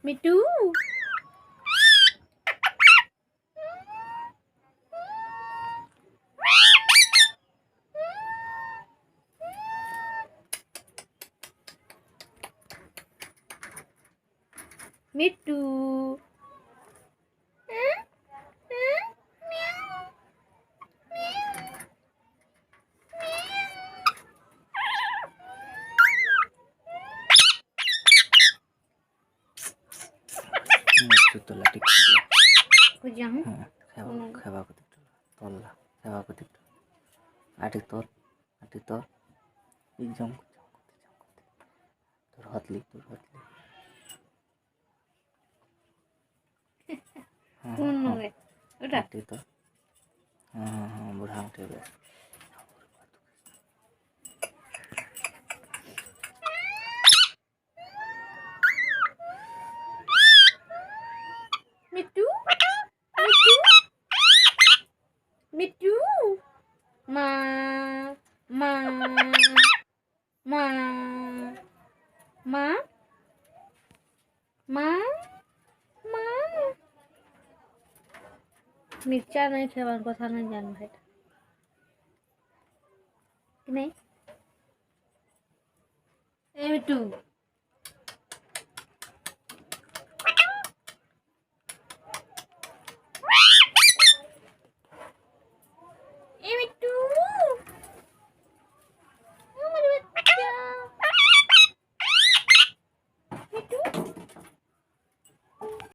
me too me too তোলা ঠিক kujang খেবা কতি তোলা খেবা কতি আটি তোল একদম তোর হাতলি udah আটি তো হ্যাঁ বুড়া উঠে গেছে Mittu Mittu ma ma ma ma ma ma मिर्चा नहीं खेवान কথা नहीं जान भाई नहीं ए मिट्टू